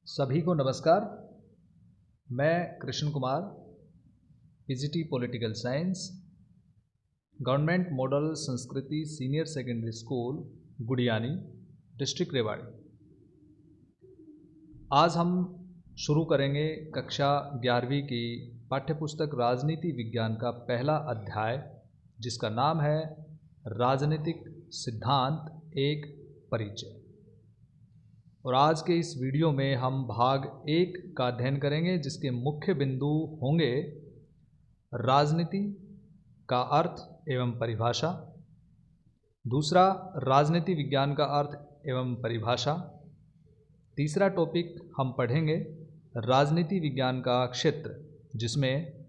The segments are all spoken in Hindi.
सभी को नमस्कार। मैं Krishna Kumar, PGT political science, government model Sanskriti senior secondary school Gudiyani, district Rewari. आज हम शुरू करेंगे कक्षा 11वीं की पाठ्यपुस्तक राजनीति विज्ञान का पहला अध्याय, जिसका नाम है राजनीतिक सिद्धांत एक परिचय। और आज के इस वीडियो में हम भाग 1 का अध्ययन करेंगे, जिसके मुख्य बिंदु होंगे राजनीति का अर्थ एवं परिभाषा। दूसरा, राजनीति विज्ञान का अर्थ एवं परिभाषा। तीसरा टॉपिक हम पढ़ेंगे राजनीति विज्ञान का क्षेत्र, जिसमें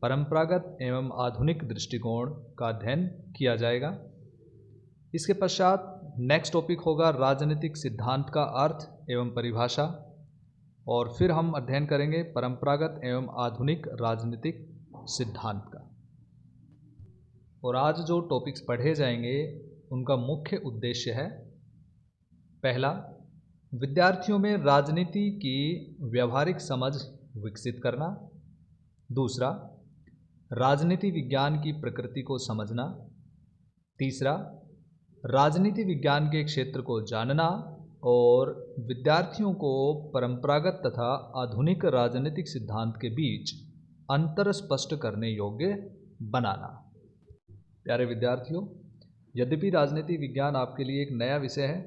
परंपरागत एवं आधुनिक दृष्टिकोण का अध्ययन किया जाएगा। इसके पश्चात नेक्स्ट टॉपिक होगा राजनीतिक सिद्धांत का अर्थ एवं परिभाषा, और फिर हम अध्ययन करेंगे परंपरागत एवं आधुनिक राजनीतिक सिद्धांत का। और आज जो टॉपिक्स पढ़े जाएंगे उनका मुख्य उद्देश्य है, पहला, विद्यार्थियों में राजनीति की व्यवहारिक समझ विकसित करना। दूसरा, राजनीति विज्ञान की प्रकृति को समझना। तीसरा, राजनीति विज्ञान के क्षेत्र को जानना और विद्यार्थियों को परंपरागत तथा आधुनिक राजनीतिक सिद्धांत के बीच अंतर स्पष्ट करने योग्य बनाना। प्यारे विद्यार्थियों, यद्यपि राजनीति विज्ञान आपके लिए एक नया विषय है,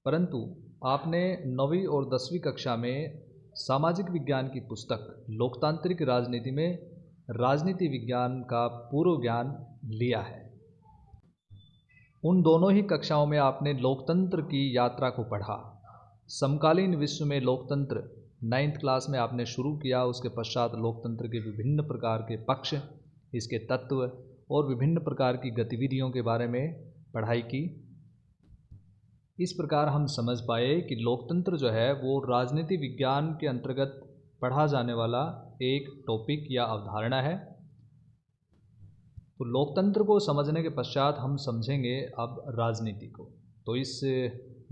परंतु आपने 9वीं और 10वीं कक्षा में सामाजिक विज्ञान की पुस्तक लोकतांत्रिक राजनीति में राजनीति विज्ञान का पूर्व ज्ञान लिया है। उन दोनों ही कक्षाओं में आपने लोकतंत्र की यात्रा को पढ़ा। समकालीन विश्व में लोकतंत्र 9th क्लास में आपने शुरू किया। उसके पश्चात लोकतंत्र के विभिन्न प्रकार के पक्ष, इसके तत्व और विभिन्न प्रकार की गतिविधियों के बारे में पढ़ाई की। इस प्रकार हम समझ पाए कि लोकतंत्र जो है वो राजनीति विज्ञान के अंतर्गत पढ़ा जाने वाला एक टॉपिक या अवधारणा है। तो लोकतंत्र को समझने के पश्चात हम समझेंगे अब राजनीति को। तो इस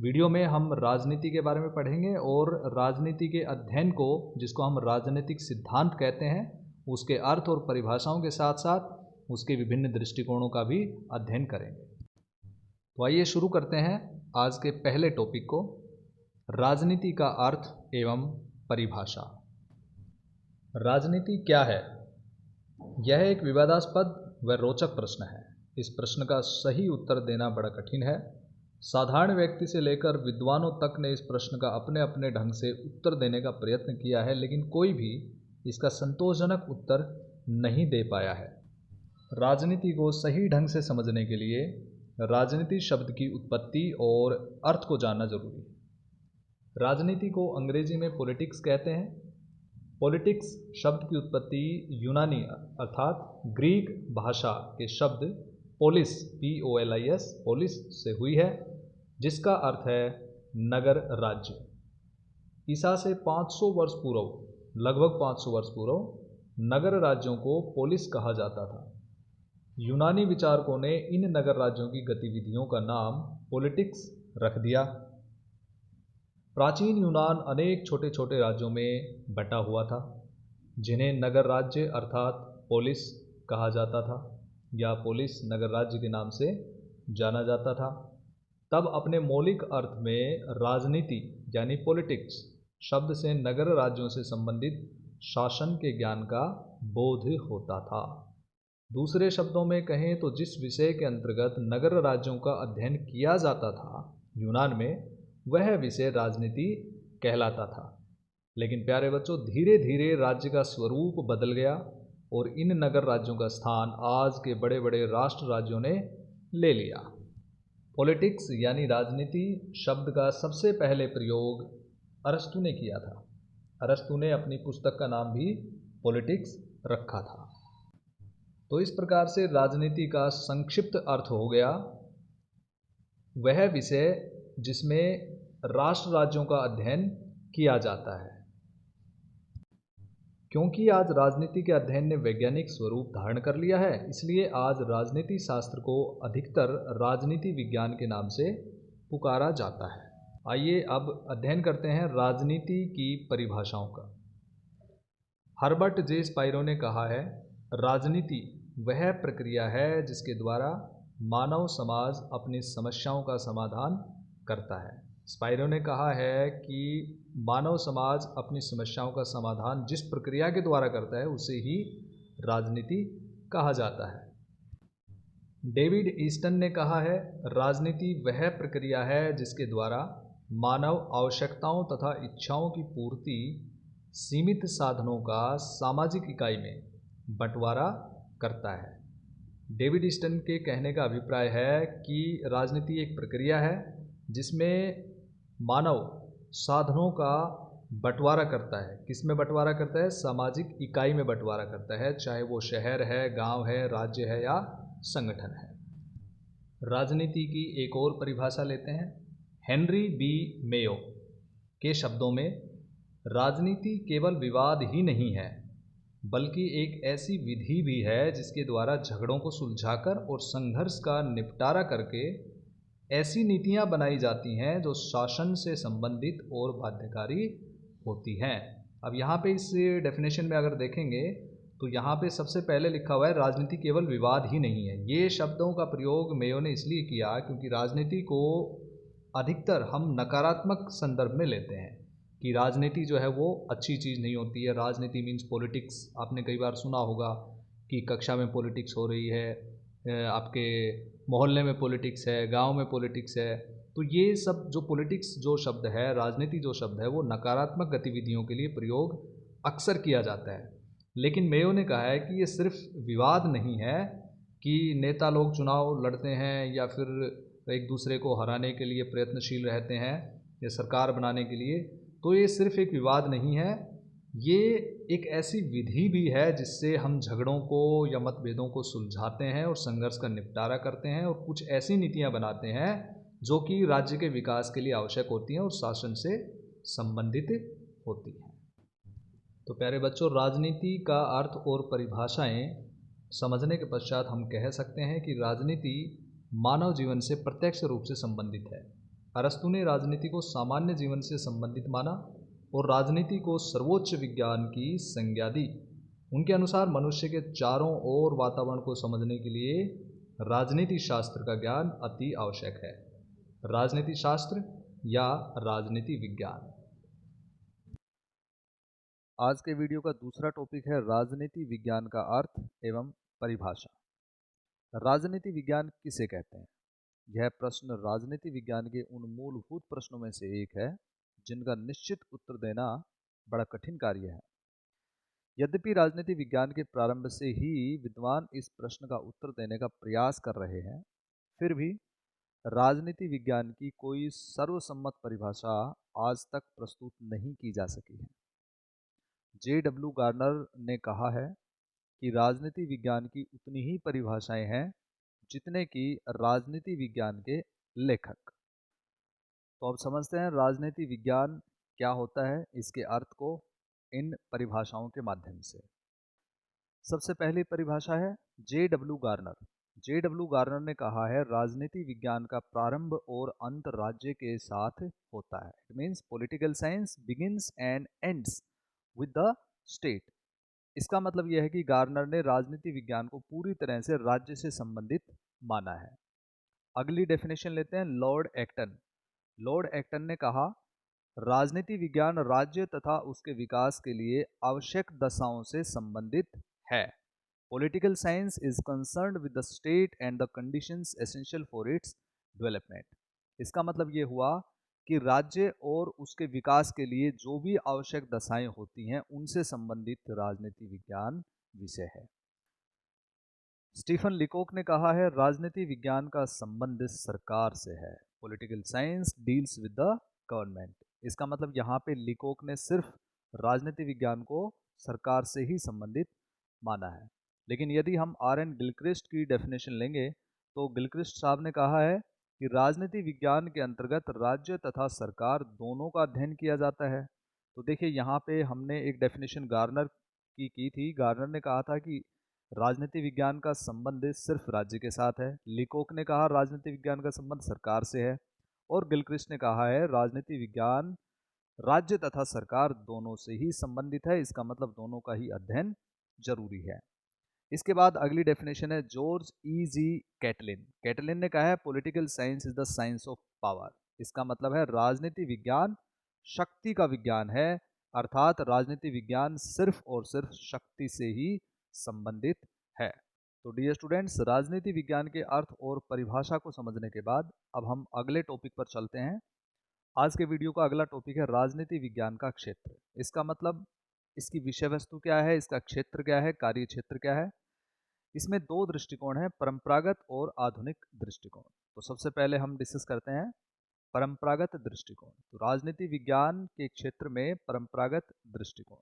वीडियो में हम राजनीति के बारे में पढ़ेंगे और राजनीति के अध्ययन को, जिसको हम राजनीतिक सिद्धांत कहते हैं, उसके अर्थ और परिभाषाओं के साथ साथ उसके विभिन्न दृष्टिकोणों का भी अध्ययन करेंगे। तो आइए शुरू करते हैं आज के पहले टॉपिक को, राजनीति का अर्थ एवं परिभाषा। राजनीति क्या है? यह एक विवादास्पद व रोचक प्रश्न है। इस प्रश्न का सही उत्तर देना बड़ा कठिन है। साधारण व्यक्ति से लेकर विद्वानों तक ने इस प्रश्न का अपने अपने ढंग से उत्तर देने का प्रयत्न किया है, लेकिन कोई भी इसका संतोषजनक उत्तर नहीं दे पाया है। राजनीति को सही ढंग से समझने के लिए राजनीति शब्द की उत्पत्ति और अर्थ को जानना जरूरी है। राजनीति को अंग्रेजी में पॉलिटिक्स कहते हैं। पॉलिटिक्स शब्द की उत्पत्ति यूनानी अर्थात ग्रीक भाषा के शब्द पोलिस POLIS पोलिस से हुई है, जिसका अर्थ है नगर राज्य। ईसा से 500 वर्ष पूर्व, लगभग 500 वर्ष पूर्व, नगर राज्यों को पोलिस कहा जाता था। यूनानी विचारकों ने इन नगर राज्यों की गतिविधियों का नाम पॉलिटिक्स रख दिया। प्राचीन यूनान अनेक छोटे छोटे राज्यों में बटा हुआ था, जिन्हें नगर राज्य अर्थात पोलिस कहा जाता था या पोलिस नगर राज्य के नाम से जाना जाता था। तब अपने मौलिक अर्थ में राजनीति यानी पॉलिटिक्स शब्द से नगर राज्यों से संबंधित शासन के ज्ञान का बोध होता था। दूसरे शब्दों में कहें तो जिस विषय के अंतर्गत नगर राज्यों का अध्ययन किया जाता था यूनान में, वह विषय राजनीति कहलाता था। लेकिन प्यारे बच्चों, धीरे धीरे राज्य का स्वरूप बदल गया और इन नगर राज्यों का स्थान आज के बड़े बड़े राष्ट्र राज्यों ने ले लिया। पॉलिटिक्स यानी राजनीति शब्द का सबसे पहले प्रयोग अरस्तु ने किया था। अरस्तु ने अपनी पुस्तक का नाम भी पॉलिटिक्स रखा था। तो इस प्रकार से राजनीति का संक्षिप्त अर्थ हो गया वह विषय जिसमें राष्ट्र राज्यों का अध्ययन किया जाता है। क्योंकि आज राजनीति के अध्ययन ने वैज्ञानिक स्वरूप धारण कर लिया है, इसलिए आज राजनीति शास्त्र को अधिकतर राजनीति विज्ञान के नाम से पुकारा जाता है। आइए अब अध्ययन करते हैं राजनीति की परिभाषाओं का। हर्बर्ट जे स्पाइरो ने कहा है, राजनीति वह प्रक्रिया है जिसके द्वारा मानव समाज अपनी समस्याओं का समाधान करता है। स्पाइरो ने कहा है कि मानव समाज अपनी समस्याओं का समाधान जिस प्रक्रिया के द्वारा करता है उसे ही राजनीति कहा जाता है। डेविड ईस्टन ने कहा है, राजनीति वह प्रक्रिया है जिसके द्वारा मानव आवश्यकताओं तथा इच्छाओं की पूर्ति सीमित साधनों का सामाजिक इकाई में बंटवारा करता है। डेविड ईस्टन के कहने का अभिप्राय है कि राजनीति एक प्रक्रिया है जिसमें मानव साधनों का बंटवारा करता है। किस में बंटवारा करता है? सामाजिक इकाई में बंटवारा करता है, चाहे वो शहर है, गांव है, राज्य है या संगठन है। राजनीति की एक और परिभाषा लेते हैं। हेनरी बी मेयो के शब्दों में, राजनीति केवल विवाद ही नहीं है बल्कि एक ऐसी विधि भी है जिसके द्वारा झगड़ों को सुलझाकर और संघर्ष का निपटारा करके ऐसी नीतियां बनाई जाती हैं जो शासन से संबंधित और बाध्यकारी होती हैं। अब यहाँ पे इस डेफिनेशन में अगर देखेंगे तो यहाँ पे सबसे पहले लिखा हुआ है, राजनीति केवल विवाद ही नहीं है। ये शब्दों का प्रयोग मेयो ने इसलिए किया क्योंकि राजनीति को अधिकतर हम नकारात्मक संदर्भ में लेते हैं कि राजनीति जो है वो अच्छी चीज़ नहीं होती है। राजनीति मीन्स पॉलिटिक्स। आपने कई बार सुना होगा कि कक्षा में पॉलिटिक्स हो रही है, आपके मोहल्ले में पॉलिटिक्स है, गांव में पॉलिटिक्स है। तो ये सब जो पॉलिटिक्स जो शब्द है, राजनीति जो शब्द है, वो नकारात्मक गतिविधियों के लिए प्रयोग अक्सर किया जाता है। लेकिन मेयो ने कहा है कि ये सिर्फ विवाद नहीं है कि नेता लोग चुनाव लड़ते हैं या फिर एक दूसरे को हराने के लिए प्रयत्नशील रहते हैं या सरकार बनाने के लिए, तो ये सिर्फ एक विवाद नहीं है, ये एक ऐसी विधि भी है जिससे हम झगड़ों को या मतभेदों को सुलझाते हैं और संघर्ष का निपटारा करते हैं और कुछ ऐसी नीतियां बनाते हैं जो कि राज्य के विकास के लिए आवश्यक होती हैं और शासन से संबंधित होती हैं। तो प्यारे बच्चों, राजनीति का अर्थ और परिभाषाएं समझने के पश्चात हम कह सकते हैं कि राजनीति मानव जीवन से प्रत्यक्ष रूप से संबंधित है। अरस्तु ने राजनीति को सामान्य जीवन से संबंधित माना और राजनीति को सर्वोच्च विज्ञान की संज्ञा दी। उनके अनुसार मनुष्य के चारों ओर वातावरण को समझने के लिए राजनीति शास्त्र का ज्ञान अति आवश्यक है। राजनीति शास्त्र या राजनीति विज्ञान। आज के वीडियो का दूसरा टॉपिक है राजनीति विज्ञान का अर्थ एवं परिभाषा। राजनीति विज्ञान किसे कहते हैं? यह प्रश्न राजनीति विज्ञान के उन मूलभूत प्रश्नों में से एक है जिनका निश्चित उत्तर देना बड़ा कठिन कार्य है। यद्यपि राजनीति विज्ञान के प्रारंभ से ही विद्वान इस प्रश्न का उत्तर देने का प्रयास कर रहे हैं, फिर भी राजनीति विज्ञान की कोई सर्वसम्मत परिभाषा आज तक प्रस्तुत नहीं की जा सकी है। J.W. गार्नर ने कहा है कि राजनीति विज्ञान की उतनी ही परिभाषाएं हैं जितने कि राजनीति विज्ञान के लेखक। तो अब समझते हैं राजनीति विज्ञान क्या होता है, इसके अर्थ को इन परिभाषाओं के माध्यम से। सबसे पहली परिभाषा है J.W. गार्नर। J.W. गार्नर ने कहा है, राजनीति विज्ञान का प्रारंभ और अंत राज्य के साथ होता है। It means political science begins and ends with the state. इसका मतलब यह है कि गार्नर ने राजनीति विज्ञान को पूरी तरह से राज्य से संबंधित माना है। अगली डेफिनेशन लेते हैं लॉर्ड एक्टन। लॉर्ड एक्टन ने कहा, राजनीति विज्ञान राज्य तथा उसके विकास के लिए आवश्यक दशाओं से संबंधित है। Political science is concerned with the state and the conditions essential for its development. इसका मतलब ये हुआ कि राज्य और उसके विकास के लिए जो भी आवश्यक दशाएं होती हैं उनसे संबंधित राजनीति विज्ञान विषय है। स्टीफन लिकोक ने कहा है, राजनीति विज्ञान का संबंध सरकार से है। Political science deals with the government. इसका मतलब यहाँ पे लिकोक ने सिर्फ राजनीति विज्ञान को सरकार से ही संबंधित माना है। लेकिन यदि हम R.N. गिलक्रिस्ट की डेफिनेशन लेंगे तो गिलक्रिस्ट साहब ने कहा है कि राजनीति विज्ञान के अंतर्गत राज्य तथा सरकार दोनों का अध्ययन किया जाता है। तो देखिए यहाँ पे हमने एक डेफिनेशन गार्नर की थी। गार्नर ने कहा था कि राजनीति विज्ञान का संबंध सिर्फ राज्य के साथ है। लिकोक ने कहा राजनीति विज्ञान का संबंध सरकार से है। और गिलक्रिस्ट ने कहा है राजनीति विज्ञान राज्य तथा सरकार दोनों से ही संबंधित है, इसका मतलब दोनों का ही अध्ययन जरूरी है। इसके बाद अगली डेफिनेशन है जॉर्ज ई जी कैटलिन। कैटलिन ने कहा है political science is the science of power, इसका मतलब है राजनीति विज्ञान शक्ति का विज्ञान है, अर्थात राजनीति विज्ञान सिर्फ और सिर्फ शक्ति से ही संबंधित है। तो डियर स्टूडेंट्स, राजनीति विज्ञान के अर्थ और परिभाषा को समझने के बाद अब हम अगले टॉपिक पर चलते हैं। आज के वीडियो का अगला टॉपिक है राजनीति विज्ञान का क्षेत्र। इसका मतलब इसकी विषय वस्तु क्या है, इसका क्षेत्र क्या है, कार्य क्षेत्र क्या है। इसमें दो दृष्टिकोण हैं, परंपरागत और आधुनिक दृष्टिकोण। तो सबसे पहले हम डिस्कस करते हैं परंपरागत दृष्टिकोण। तो राजनीति विज्ञान के क्षेत्र में परंपरागत दृष्टिकोण।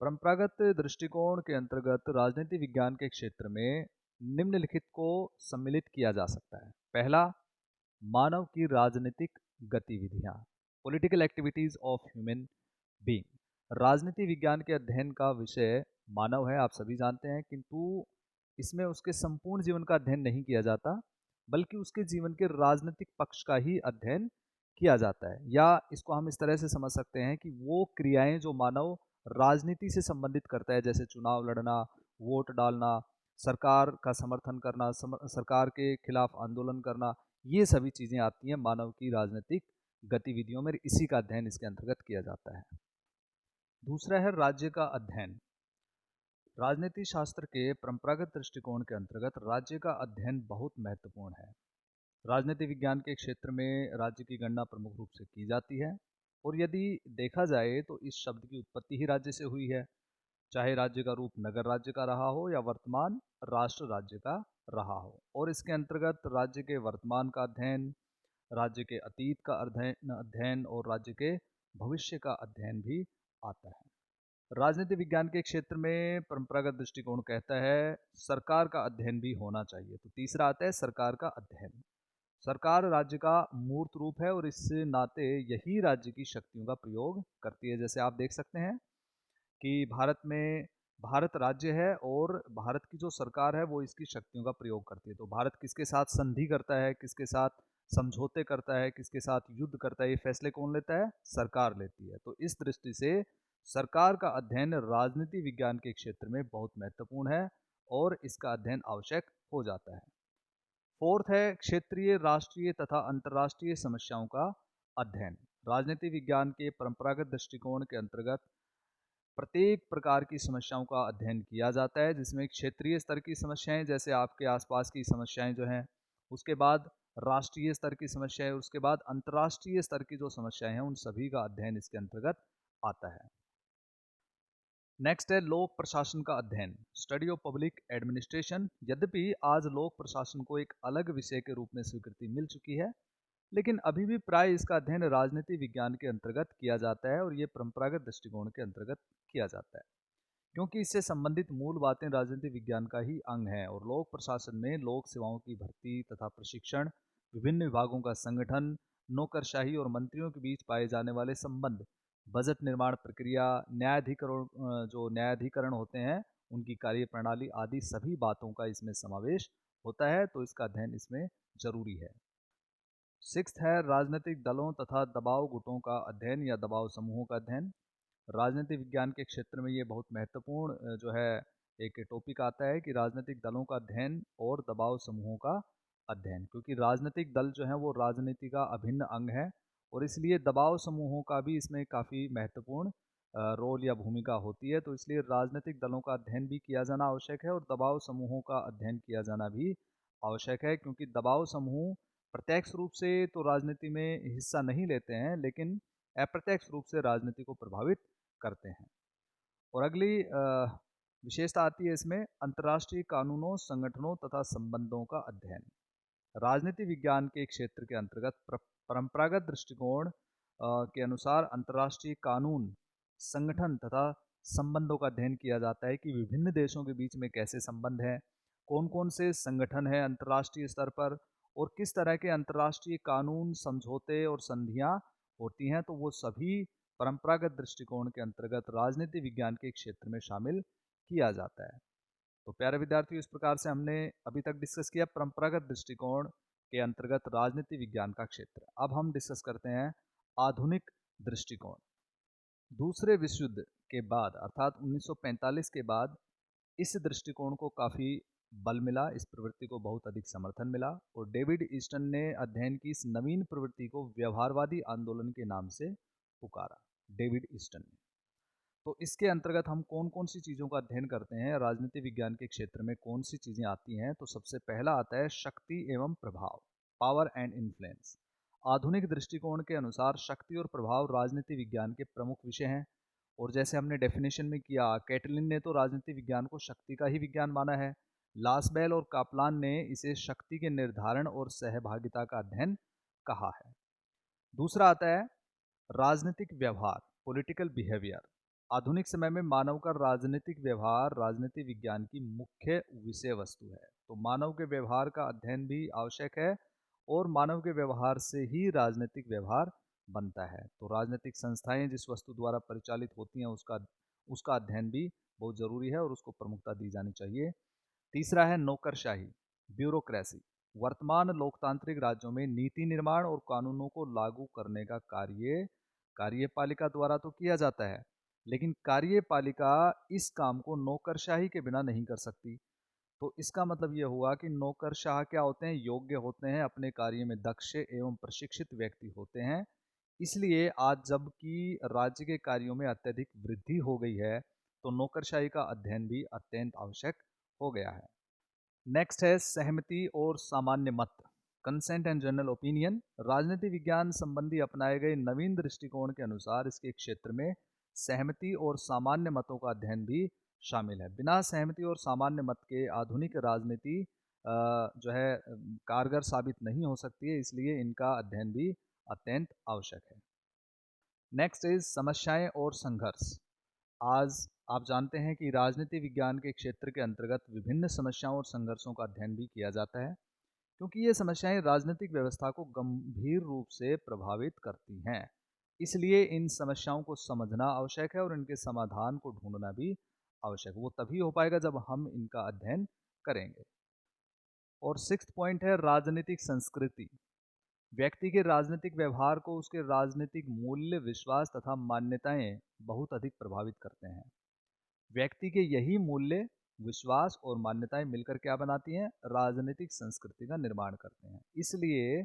परंपरागत दृष्टिकोण के अंतर्गत राजनीति विज्ञान के क्षेत्र में निम्नलिखित को सम्मिलित किया जा सकता है। पहला, मानव की राजनीतिक गतिविधियां, political activities of human being. राजनीति विज्ञान के अध्ययन का विषय मानव है, आप सभी जानते हैं, किंतु इसमें उसके संपूर्ण जीवन का अध्ययन नहीं किया जाता, बल्कि उसके जीवन के राजनीतिक पक्ष का ही अध्ययन किया जाता है। या इसको हम इस तरह से समझ सकते हैं कि वो क्रियाएं जो मानव राजनीति से संबंधित करता है, जैसे चुनाव लड़ना, वोट डालना, सरकार का समर्थन करना, सरकार के खिलाफ आंदोलन करना, ये सभी चीज़ें आती हैं मानव की राजनीतिक गतिविधियों में। इसी का अध्ययन इसके अंतर्गत किया जाता है। दूसरा है राज्य का अध्ययन। राजनीति शास्त्र के परंपरागत दृष्टिकोण के अंतर्गत राज्य का अध्ययन बहुत महत्वपूर्ण है। राजनीति विज्ञान के क्षेत्र में राज्य की गणना प्रमुख रूप से की जाती है, और यदि देखा जाए तो इस शब्द की उत्पत्ति ही राज्य से हुई है, चाहे राज्य का रूप नगर राज्य का रहा हो या वर्तमान राष्ट्र राज्य का रहा हो। और इसके अंतर्गत राज्य के वर्तमान का अध्ययन, राज्य के अतीत का अध्ययन और राज्य के भविष्य का अध्ययन भी आता है। राजनीति विज्ञान के क्षेत्र में परंपरागत दृष्टिकोण कहता है सरकार का अध्ययन भी होना चाहिए। तो तीसरा आता है सरकार का अध्ययन। सरकार राज्य का मूर्त रूप है और इस नाते यही राज्य की शक्तियों का प्रयोग करती है। जैसे आप देख सकते हैं कि भारत राज्य है और भारत की जो सरकार है वो इसकी शक्तियों का प्रयोग करती है। तो भारत किसके साथ संधि करता है, किसके साथ समझौते करता है, किसके साथ युद्ध करता है, ये फैसले कौन लेता है? सरकार लेती है। तो इस दृष्टि से सरकार का अध्ययन राजनीति विज्ञान के क्षेत्र में बहुत महत्वपूर्ण है और इसका अध्ययन आवश्यक हो जाता है। फोर्थ है क्षेत्रीय, राष्ट्रीय तथा अंतर्राष्ट्रीय समस्याओं का अध्ययन। राजनीति विज्ञान के परंपरागत दृष्टिकोण के अंतर्गत प्रत्येक प्रकार की समस्याओं का अध्ययन किया जाता है, जिसमें क्षेत्रीय स्तर की समस्याएं, जैसे आपके आसपास की समस्याएं जो हैं, उसके बाद राष्ट्रीय स्तर की समस्याएं, उसके बाद अंतर्राष्ट्रीय स्तर की जो समस्याएं हैं, उन सभी का अध्ययन इसके अंतर्गत आता है। नेक्स्ट है लोक प्रशासन का अध्ययन, स्टडी ऑफ पब्लिक एडमिनिस्ट्रेशन। यद्यपि आज लोक प्रशासन को एक अलग विषय के रूप में स्वीकृति मिल चुकी है, लेकिन अभी भी प्राय इसका अध्ययन राजनीति विज्ञान के अंतर्गत किया जाता है और ये परंपरागत दृष्टिकोण के अंतर्गत किया जाता है, क्योंकि इससे संबंधित मूल बातें राजनीति विज्ञान का ही अंग है। और लोक प्रशासन में लोक सेवाओं की भर्ती तथा प्रशिक्षण, विभिन्न विभागों का संगठन, नौकरशाही और मंत्रियों के बीच पाए जाने वाले संबंध, बजट निर्माण प्रक्रिया, जो न्यायाधिकरण होते हैं उनकी कार्य प्रणाली आदि सभी बातों का इसमें समावेश होता है। तो इसका अध्ययन इसमें जरूरी है। सिक्स्थ है राजनीतिक दलों तथा दबाव गुटों का अध्ययन या दबाव समूहों का अध्ययन। राजनीतिक विज्ञान के क्षेत्र में ये बहुत महत्वपूर्ण जो है एक टॉपिक आता है कि राजनीतिक दलों का अध्ययन और दबाव समूहों का अध्ययन, क्योंकि राजनीतिक दल जो है वो राजनीति का अभिन्न अंग है और इसलिए दबाव समूहों का भी इसमें काफ़ी महत्वपूर्ण रोल या भूमिका होती है। तो इसलिए राजनीतिक दलों का अध्ययन भी किया जाना आवश्यक है और दबाव समूहों का अध्ययन किया जाना भी आवश्यक है, क्योंकि दबाव समूह प्रत्यक्ष रूप से तो राजनीति में हिस्सा नहीं लेते हैं, लेकिन अप्रत्यक्ष रूप से राजनीति को प्रभावित करते हैं। और अगली विशेषता आती है इसमें अंतर्राष्ट्रीय कानूनों, संगठनों तथा संबंधों का अध्ययन। राजनीति विज्ञान के क्षेत्र के अंतर्गत परंपरागत दृष्टिकोण के अनुसार अंतर्राष्ट्रीय कानून, संगठन तथा संबंधों का अध्ययन किया जाता है कि विभिन्न देशों के बीच में कैसे संबंध हैं, कौन कौन से संगठन हैं अंतर्राष्ट्रीय स्तर पर और किस तरह के अंतर्राष्ट्रीय कानून, समझौते और संधियां होती हैं। तो वो सभी परंपरागत दृष्टिकोण के अंतर्गत राजनीति विज्ञान के क्षेत्र में शामिल किया जाता है। तो प्यारे विद्यार्थियों, इस प्रकार से हमने अभी तक डिस्कस किया परंपरागत दृष्टिकोण के अंतर्गत राजनीति विज्ञान का क्षेत्र। अब हम डिस्कस करते हैं आधुनिक दृष्टिकोण। दूसरे विश्व युद्ध के बाद अर्थात 1945 के बाद इस दृष्टिकोण को काफ़ी बल मिला, इस प्रवृत्ति को बहुत अधिक समर्थन मिला और डेविड ईस्टन ने अध्ययन की इस नवीन प्रवृत्ति को व्यवहारवादी आंदोलन के नाम से पुकारा। डेविड ईस्टन ने तो इसके अंतर्गत हम कौन कौन सी चीज़ों का अध्ययन करते हैं, राजनीति विज्ञान के क्षेत्र में कौन सी चीज़ें आती हैं। तो सबसे पहला आता है शक्ति एवं प्रभाव, पावर एंड इन्फ्लुएंस। आधुनिक दृष्टिकोण के अनुसार शक्ति और प्रभाव राजनीति विज्ञान के प्रमुख विषय हैं। और जैसे हमने डेफिनेशन में किया, कैटलिन ने तो राजनीति विज्ञान को शक्ति का ही विज्ञान माना है। लासबेल और कापलान ने इसे शक्ति के निर्धारण और सहभागिता का अध्ययन कहा है। दूसरा आता है राजनीतिक व्यवहार, पॉलिटिकल बिहेवियर। आधुनिक समय में मानव का राजनीतिक व्यवहार राजनीति विज्ञान की मुख्य विषय वस्तु है। तो मानव के व्यवहार का अध्ययन भी आवश्यक है और मानव के व्यवहार से ही राजनीतिक व्यवहार बनता है। तो राजनीतिक संस्थाएं जिस वस्तु द्वारा परिचालित होती हैं उसका अध्ययन भी बहुत ज़रूरी है और उसको प्रमुखता दी जानी चाहिए। तीसरा है नौकरशाही, ब्यूरोक्रेसी। वर्तमान लोकतांत्रिक राज्यों में नीति निर्माण और कानूनों को लागू करने का कार्य कार्यपालिका द्वारा तो किया जाता है, लेकिन कार्यपालिका इस काम को नौकरशाही के बिना नहीं कर सकती। तो इसका मतलब यह हुआ कि नौकरशाह क्या होते हैं, योग्य होते हैं, अपने कार्य में दक्ष एवं प्रशिक्षित व्यक्ति होते हैं। इसलिए आज जबकि राज्य के कार्यों में अत्यधिक वृद्धि हो गई है तो नौकरशाही का अध्ययन भी अत्यंत आवश्यक हो गया है। नेक्स्ट है सहमति और सामान्य मत, कंसेंट एंड जनरल ओपिनियन। राजनीति विज्ञान संबंधी अपनाए गए नवीन दृष्टिकोण के अनुसार इसके क्षेत्र में सहमति और सामान्य मतों का अध्ययन भी शामिल है। बिना सहमति और सामान्य मत के आधुनिक राजनीति जो है कारगर साबित नहीं हो सकती है, इसलिए इनका अध्ययन भी अत्यंत आवश्यक है। नेक्स्ट इज समस्याएं और संघर्ष। आज आप जानते हैं कि राजनीति विज्ञान के क्षेत्र के अंतर्गत विभिन्न समस्याओं और संघर्षों का अध्ययन भी किया जाता है, क्योंकि ये समस्याएं राजनीतिक व्यवस्था को गंभीर रूप से प्रभावित करती हैं। इसलिए इन समस्याओं को समझना आवश्यक है और इनके समाधान को ढूंढना भी आवश्यक। वो तभी हो पाएगा जब हम इनका अध्ययन करेंगे। और सिक्स्थ पॉइंट है राजनीतिक संस्कृति। व्यक्ति के राजनीतिक व्यवहार को उसके राजनीतिक मूल्य, विश्वास तथा मान्यताएं बहुत अधिक प्रभावित करते हैं। व्यक्ति के यही मूल्य, विश्वास और मान्यताएं मिलकर क्या बनाती हैं, राजनीतिक संस्कृति का निर्माण करते हैं। इसलिए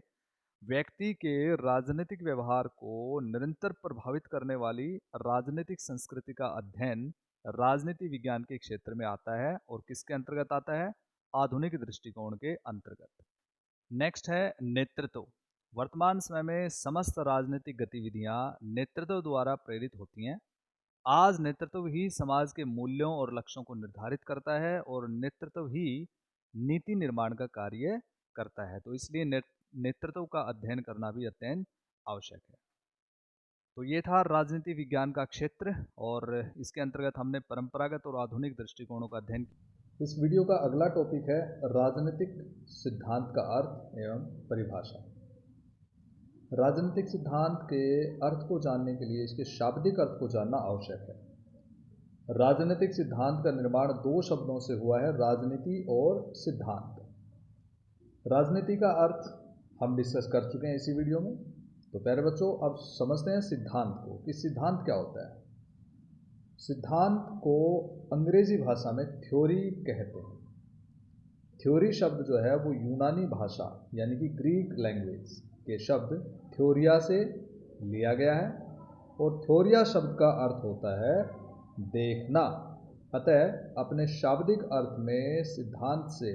व्यक्ति के राजनीतिक व्यवहार को निरंतर प्रभावित करने वाली राजनीतिक संस्कृति का अध्ययन राजनीति विज्ञान के क्षेत्र में आता है। और किसके अंतर्गत आता है, आधुनिक दृष्टिकोण के अंतर्गत। नेक्स्ट है नेतृत्व। वर्तमान समय में समस्त राजनीतिक गतिविधियां नेतृत्व द्वारा प्रेरित होती हैं। आज नेतृत्व ही समाज के मूल्यों और लक्ष्यों को निर्धारित करता है और नेतृत्व ही नीति निर्माण का कार्य करता है। तो इसलिए नेतृत्व का अध्ययन करना भी अत्यंत आवश्यक है। तो ये था राजनीति विज्ञान का क्षेत्र और इसके अंतर्गत हमने परंपरागत और आधुनिक दृष्टिकोणों का अध्ययन किया। इस वीडियो का अगला टॉपिक है राजनीतिक सिद्धांत का अर्थ एवं परिभाषा। राजनीतिक सिद्धांत के अर्थ को जानने के लिए इसके शाब्दिक अर्थ को जानना आवश्यक है। राजनीतिक सिद्धांत का निर्माण दो शब्दों से हुआ है, राजनीति और सिद्धांत। राजनीति का अर्थ हम डिस्कस कर चुके हैं इसी वीडियो में। तो प्यारे बच्चों, अब समझते हैं सिद्धांत को कि सिद्धांत क्या होता है। सिद्धांत को अंग्रेजी भाषा में थ्योरी कहते हैं। थ्योरी शब्द जो है वो यूनानी भाषा यानी कि ग्रीक लैंग्वेज के शब्द थ्योरिया से लिया गया है और थ्योरिया शब्द का अर्थ होता है देखना। अतः अपने शाब्दिक अर्थ में सिद्धांत से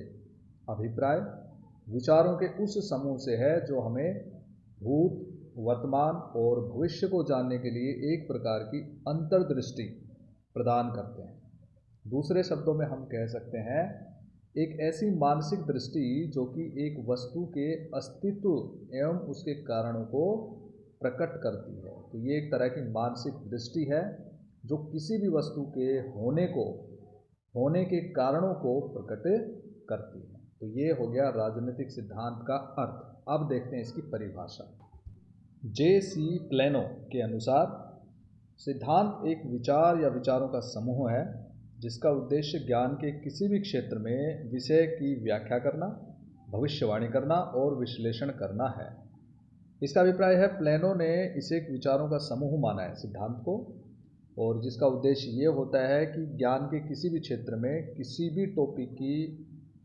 अभिप्राय विचारों के उस समूह से है जो हमें भूत, वर्तमान और भविष्य को जानने के लिए एक प्रकार की अंतर्दृष्टि प्रदान करते हैं। दूसरे शब्दों में हम कह सकते हैं एक ऐसी मानसिक दृष्टि जो कि एक वस्तु के अस्तित्व एवं उसके कारणों को प्रकट करती है। तो ये एक तरह की मानसिक दृष्टि है जो किसी भी वस्तु के होने के कारणों को प्रकट करती है। तो ये हो गया राजनीतिक सिद्धांत का अर्थ। अब देखते हैं इसकी परिभाषा। J.C. प्लेनो के अनुसार सिद्धांत एक विचार या विचारों का समूह है जिसका उद्देश्य ज्ञान के किसी भी क्षेत्र में विषय की व्याख्या करना भविष्यवाणी करना और विश्लेषण करना है। इसका अभिप्राय है प्लेनो ने इसे एक विचारों का समूह माना है सिद्धांत को, और जिसका उद्देश्य ये होता है कि ज्ञान के किसी भी क्षेत्र में किसी भी टॉपिक की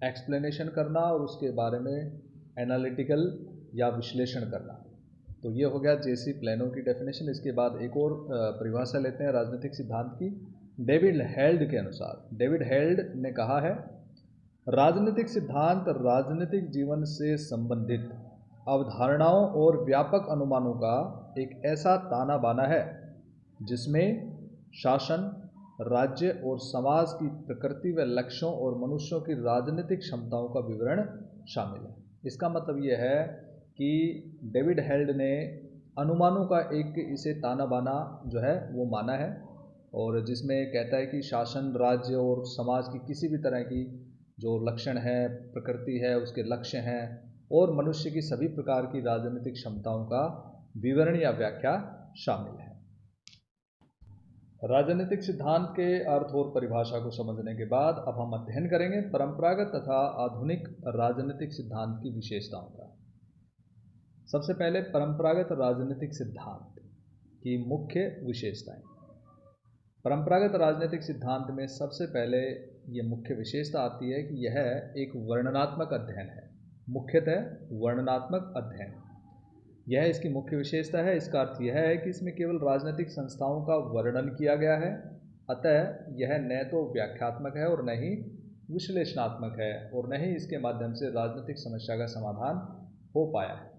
एक्सप्लेनेशन करना और उसके बारे में एनालिटिकल या विश्लेषण करना। तो ये हो गया जेसी प्लेनो की डेफिनेशन। इसके बाद एक और परिभाषा लेते हैं राजनीतिक सिद्धांत की। डेविड हेल्ड के अनुसार, डेविड हेल्ड ने कहा है, राजनीतिक सिद्धांत राजनीतिक जीवन से संबंधित अवधारणाओं और व्यापक अनुमानों का एक ऐसा ताना बाना है जिसमें शासन, राज्य और समाज की प्रकृति व लक्ष्यों और मनुष्यों की राजनीतिक क्षमताओं का विवरण शामिल है। इसका मतलब यह है कि डेविड हेल्ड ने अनुमानों का एक इसे ताना बाना जो है वो माना है, और जिसमें कहता है कि शासन, राज्य और समाज की किसी भी तरह की जो लक्षण है, प्रकृति है, उसके लक्ष्य हैं, और मनुष्य की सभी प्रकार की राजनीतिक क्षमताओं का विवरण या व्याख्या शामिल है। राजनीतिक सिद्धांत के अर्थ और परिभाषा को समझने के बाद अब हम अध्ययन करेंगे परंपरागत तथा आधुनिक राजनीतिक सिद्धांत की विशेषताओं का। सबसे पहले परंपरागत राजनीतिक सिद्धांत की मुख्य विशेषताएं। परंपरागत राजनीतिक सिद्धांत में सबसे पहले ये मुख्य विशेषता आती है कि यह एक वर्णनात्मक अध्ययन है, मुख्यतः वर्णनात्मक अध्ययन। यह इसकी मुख्य विशेषता है। इसका अर्थ यह है कि इसमें केवल राजनीतिक संस्थाओं का वर्णन किया गया है, अतः यह न तो व्याख्यात्मक है और न ही विश्लेषणात्मक है, और न ही इसके माध्यम से राजनीतिक समस्या का समाधान हो पाया है।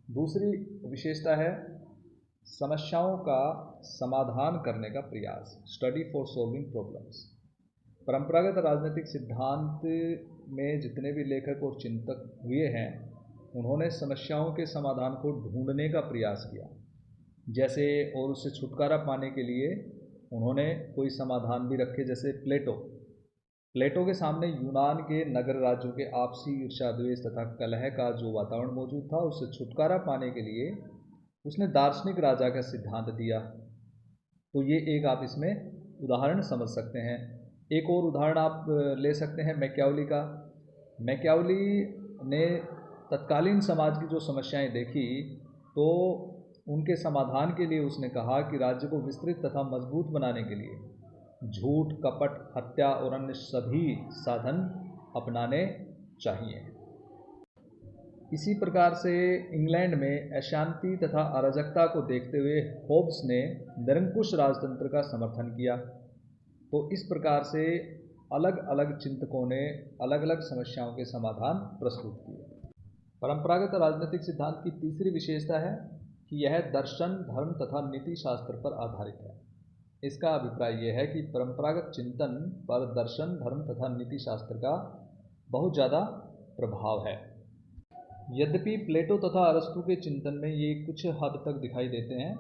दूसरी विशेषता है समस्याओं का समाधान करने का प्रयास, स्टडी फॉर सॉल्विंग प्रॉब्लम्स। परंपरागत राजनीतिक सिद्धांत में जितने भी लेखक और चिंतक हुए हैं, उन्होंने समस्याओं के समाधान को ढूंढने का प्रयास किया, जैसे, और उससे छुटकारा पाने के लिए उन्होंने कोई समाधान भी रखे। जैसे प्लेटो के सामने यूनान के नगर राज्यों के आपसी ईर्ष्या, द्वेष तथा कलह का जो वातावरण मौजूद था, उससे छुटकारा पाने के लिए उसने दार्शनिक राजा का सिद्धांत दिया। तो ये एक आप इसमें उदाहरण समझ सकते हैं। एक और उदाहरण आप ले सकते हैं मैकियावेली का। मैकियावेली ने तत्कालीन समाज की जो समस्याएं देखी, तो उनके समाधान के लिए उसने कहा कि राज्य को विस्तृत तथा मजबूत बनाने के लिए झूठ, कपट, हत्या और अन्य सभी साधन अपनाने चाहिए। इसी प्रकार से इंग्लैंड में अशांति तथा अराजकता को देखते हुए होब्स ने निरंकुश राजतंत्र का समर्थन किया। तो इस प्रकार से अलग अलग चिंतकों ने अलग अलग समस्याओं के समाधान प्रस्तुत किए। परंपरागत राजनीतिक सिद्धांत की तीसरी विशेषता है कि यह दर्शन, धर्म तथा नीति शास्त्र पर आधारित है। इसका अभिप्राय यह है कि परंपरागत चिंतन पर दर्शन, धर्म तथा नीति शास्त्र का बहुत ज़्यादा प्रभाव है। यद्यपि प्लेटो तथा अरस्तु के चिंतन में ये कुछ हद तक दिखाई देते हैं,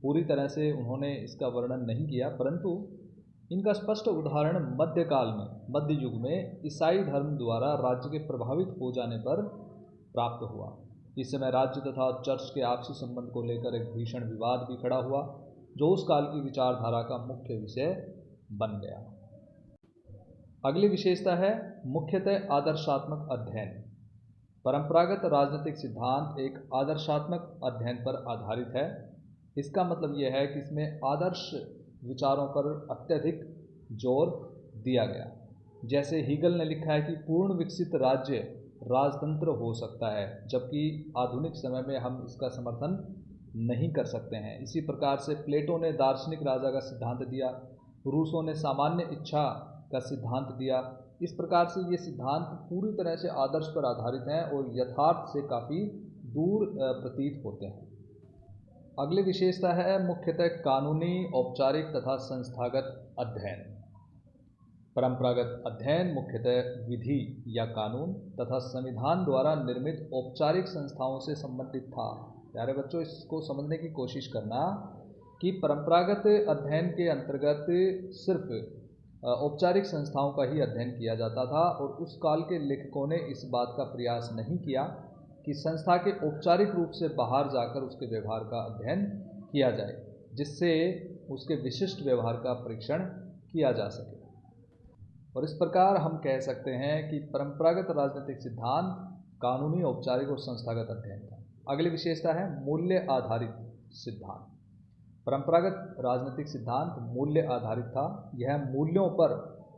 पूरी तरह से उन्होंने इसका वर्णन नहीं किया, परंतु इनका स्पष्ट उदाहरण मध्यकाल में, मध्य युग में ईसाई धर्म द्वारा राज्य के प्रभावित हो जाने पर प्राप्त हुआ। इस समय राज्य तथा चर्च के आपसी संबंध को लेकर एक भीषण विवाद भी खड़ा हुआ, जो उस काल की विचारधारा का मुख्य विषय बन गया। अगली विशेषता है मुख्यतः आदर्शात्मक अध्ययन। परंपरागत राजनीतिक सिद्धांत एक आदर्शात्मक अध्ययन पर आधारित है। इसका मतलब यह है कि इसमें आदर्श विचारों पर अत्यधिक जोर दिया गया। जैसे हीगल ने लिखा है कि पूर्ण विकसित राज्य राजतंत्र हो सकता है, जबकि आधुनिक समय में हम इसका समर्थन नहीं कर सकते हैं। इसी प्रकार से प्लेटो ने दार्शनिक राजा का सिद्धांत दिया, रूसों ने सामान्य इच्छा का सिद्धांत दिया। इस प्रकार से ये सिद्धांत पूरी तरह से आदर्श पर आधारित हैं और यथार्थ से काफ़ी दूर प्रतीत होते हैं। अगली विशेषता है मुख्यतः कानूनी, औपचारिक तथा संस्थागत अध्ययन। परंपरागत अध्ययन मुख्यतः विधि या कानून तथा संविधान द्वारा निर्मित औपचारिक संस्थाओं से संबंधित था। प्यारे बच्चों, इसको समझने की कोशिश करना कि परंपरागत अध्ययन के अंतर्गत सिर्फ औपचारिक संस्थाओं का ही अध्ययन किया जाता था, और उस काल के लेखकों ने इस बात का प्रयास नहीं किया कि संस्था के औपचारिक रूप से बाहर जाकर उसके व्यवहार का अध्ययन किया जाए, जिससे उसके विशिष्ट व्यवहार का परीक्षण किया जा सके। और इस प्रकार हम कह सकते हैं कि परंपरागत राजनीतिक सिद्धांत कानूनी, औपचारिक और संस्थागत अध्ययन था। अगली विशेषता है मूल्य आधारित सिद्धांत। परंपरागत राजनीतिक सिद्धांत मूल्य आधारित था। यह मूल्यों पर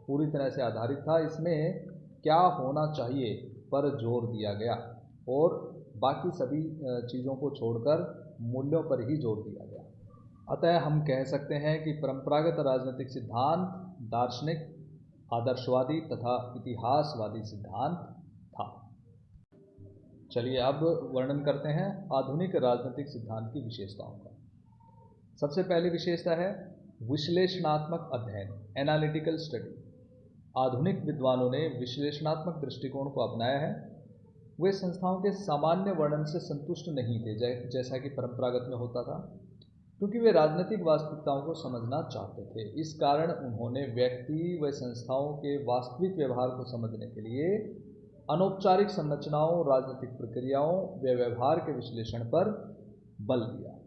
पूरी तरह से आधारित था। इसमें क्या होना चाहिए पर जोर दिया गया और बाकी सभी चीज़ों को छोड़कर मूल्यों पर ही जोर दिया गया। अतः हम कह सकते हैं कि परंपरागत राजनीतिक सिद्धांत दार्शनिक, आदर्शवादी तथा इतिहासवादी सिद्धांत था। चलिए अब वर्णन करते हैं आधुनिक राजनीतिक सिद्धांत की विशेषताओं का। सबसे पहली विशेषता है विश्लेषणात्मक अध्ययन, एनालिटिकल स्टडी। आधुनिक विद्वानों ने विश्लेषणात्मक दृष्टिकोण को अपनाया है। वे संस्थाओं के सामान्य वर्णन से संतुष्ट नहीं थे जैसा कि परंपरागत में होता था, क्योंकि वे राजनीतिक वास्तविकताओं को समझना चाहते थे। इस कारण उन्होंने व्यक्ति व संस्थाओं के वास्तविक व्यवहार को समझने के लिए अनौपचारिक संरचनाओं, राजनीतिक प्रक्रियाओं व व्यवहार के विश्लेषण पर बल दिया।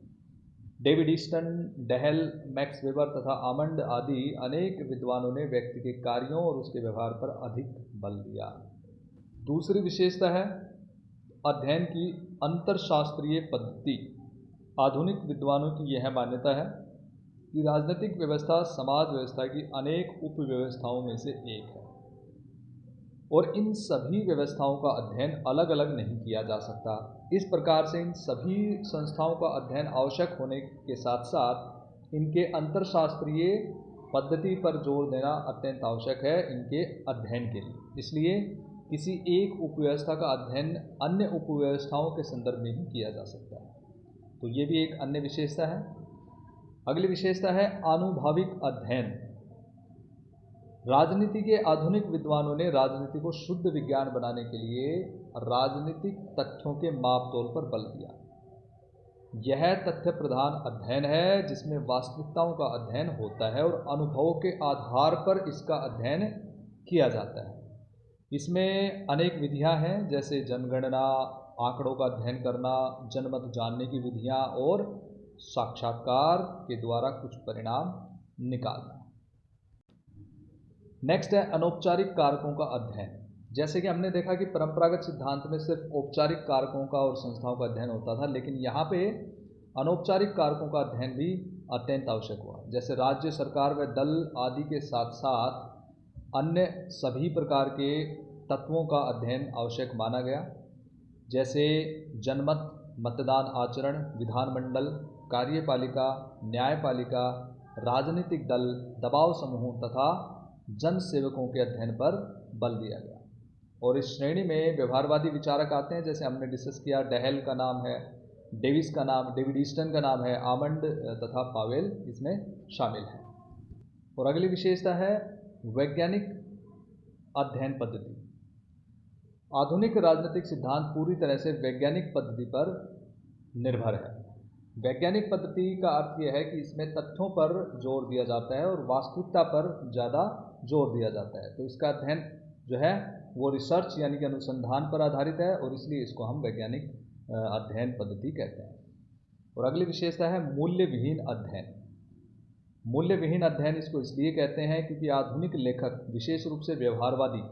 डेविड ईस्टन, डेहल, मैक्स वेबर तथा आमंड आदि अनेक विद्वानों ने व्यक्ति के कार्यों और उसके व्यवहार पर अधिक बल दिया। दूसरी विशेषता है अध्ययन की अंतरशास्त्रीय पद्धति। आधुनिक विद्वानों की यह मान्यता है कि राजनीतिक व्यवस्था समाज व्यवस्था की अनेक उपव्यवस्थाओं में से एक है और इन सभी व्यवस्थाओं का अध्ययन अलग अलग नहीं किया जा सकता। इस प्रकार से इन सभी संस्थाओं का अध्ययन आवश्यक होने के साथ साथ इनके अंतरशास्त्रीय पद्धति पर जोर देना अत्यंत आवश्यक है इनके अध्ययन के लिए। इसलिए किसी एक उपव्यवस्था का अध्ययन अन्य उपव्यवस्थाओं के संदर्भ में ही किया जा सकता है। तो ये भी एक अन्य विशेषता है। अगली विशेषता है आनुभविक अध्ययन। राजनीति के आधुनिक विद्वानों ने राजनीति को शुद्ध विज्ञान बनाने के लिए राजनीतिक तथ्यों के मापतोल पर बल दिया। यह तथ्य प्रधान अध्ययन है जिसमें वास्तविकताओं का अध्ययन होता है और अनुभवों के आधार पर इसका अध्ययन किया जाता है। इसमें अनेक विधियां हैं, जैसे जनगणना, आंकड़ों का अध्ययन करना, जनमत जानने की विधियां और साक्षात्कार के द्वारा कुछ परिणाम निकालना। नेक्स्ट है अनौपचारिक कारकों का अध्ययन। जैसे कि हमने देखा कि परंपरागत सिद्धांत में सिर्फ औपचारिक कारकों का और संस्थाओं का अध्ययन होता था, लेकिन यहाँ पे अनौपचारिक कारकों का अध्ययन भी अत्यंत आवश्यक हुआ। जैसे राज्य सरकार व दल आदि के साथ साथ अन्य सभी प्रकार के तत्वों का अध्ययन आवश्यक माना गया, जैसे जनमत, मतदान आचरण, विधानमंडल, कार्यपालिका, न्यायपालिका, राजनीतिक दल, दबाव समूह तथा जन सेवकों के अध्ययन पर बल दिया गया। और इस श्रेणी में व्यवहारवादी विचारक आते हैं, जैसे हमने डिस्कस किया, डेहल का नाम है, डेविड ईस्टन का नाम है, आमंड तथा पावेल इसमें शामिल है। और अगली विशेषता है वैज्ञानिक अध्ययन पद्धति। आधुनिक राजनीतिक सिद्धांत पूरी तरह से वैज्ञानिक पद्धति पर निर्भर है। वैज्ञानिक पद्धति का अर्थ यह है कि इसमें तथ्यों पर जोर दिया जाता है और वास्तविकता पर ज़्यादा जोर दिया जाता है। तो इसका अध्ययन जो है वो रिसर्च यानी कि अनुसंधान पर आधारित है और इसलिए इसको हम वैज्ञानिक अध्ययन पद्धति कहते हैं। और अगली विशेषता है मूल्य विहीन अध्ययन। मूल्य विहीन अध्ययन इसको इसलिए कहते हैं क्योंकि आधुनिक लेखक विशेष रूप से व्यवहारवादी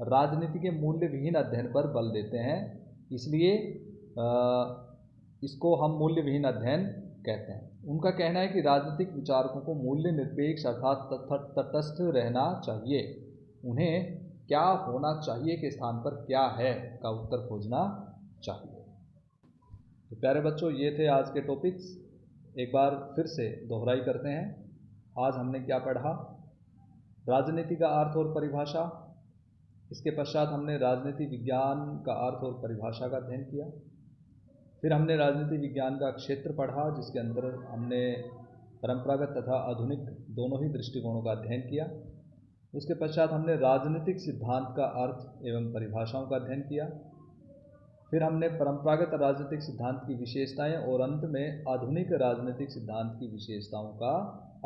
राजनीति के मूल्य विहीन अध्ययन पर बल देते हैं, इसलिए इसको हम मूल्य विहीन अध्ययन कहते हैं। उनका कहना है कि राजनीतिक विचारकों को मूल्य निरपेक्ष अर्थात तटस्थ रहना चाहिए। उन्हें क्या होना चाहिए के स्थान पर क्या है का उत्तर खोजना चाहिए। तो प्यारे बच्चों, ये थे आज के टॉपिक्स। एक बार फिर से दोहराई करते हैं। आज हमने क्या पढ़ा? राजनीति का अर्थ और परिभाषा। इसके पश्चात हमने राजनीति विज्ञान का अर्थ और परिभाषा का अध्ययन किया। फिर हमने राजनीति विज्ञान का क्षेत्र पढ़ा, जिसके अंदर हमने परंपरागत तथा आधुनिक दोनों ही दृष्टिकोणों का अध्ययन किया। उसके पश्चात हमने राजनीतिक सिद्धांत का अर्थ एवं परिभाषाओं का अध्ययन किया। फिर हमने परंपरागत राजनीतिक सिद्धांत की विशेषताएं और अंत में आधुनिक राजनीतिक सिद्धांत की विशेषताओं का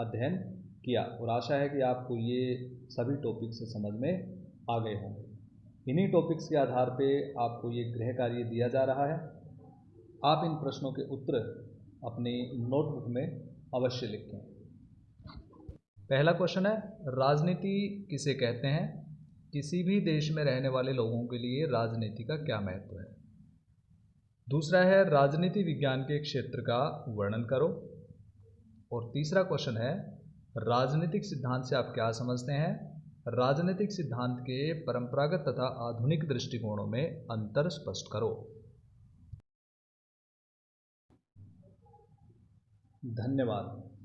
अध्ययन किया। और आशा है कि आपको ये सभी टॉपिक्स समझ में आ गए होंगे। इन्हीं टॉपिक्स के आधार पे आपको ये गृह कार्य दिया जा रहा है। आप इन प्रश्नों के उत्तर अपनी नोटबुक में अवश्य लिखें। पहला क्वेश्चन है, राजनीति किसे कहते हैं? किसी भी देश में रहने वाले लोगों के लिए राजनीति का क्या महत्व है? दूसरा है, राजनीति विज्ञान के क्षेत्र का वर्णन करो। और तीसरा क्वेश्चन है, राजनीतिक सिद्धांत से आप क्या समझते हैं? राजनीतिक सिद्धांत के परंपरागत तथा आधुनिक दृष्टिकोणों में अंतर स्पष्ट करो। धन्यवाद।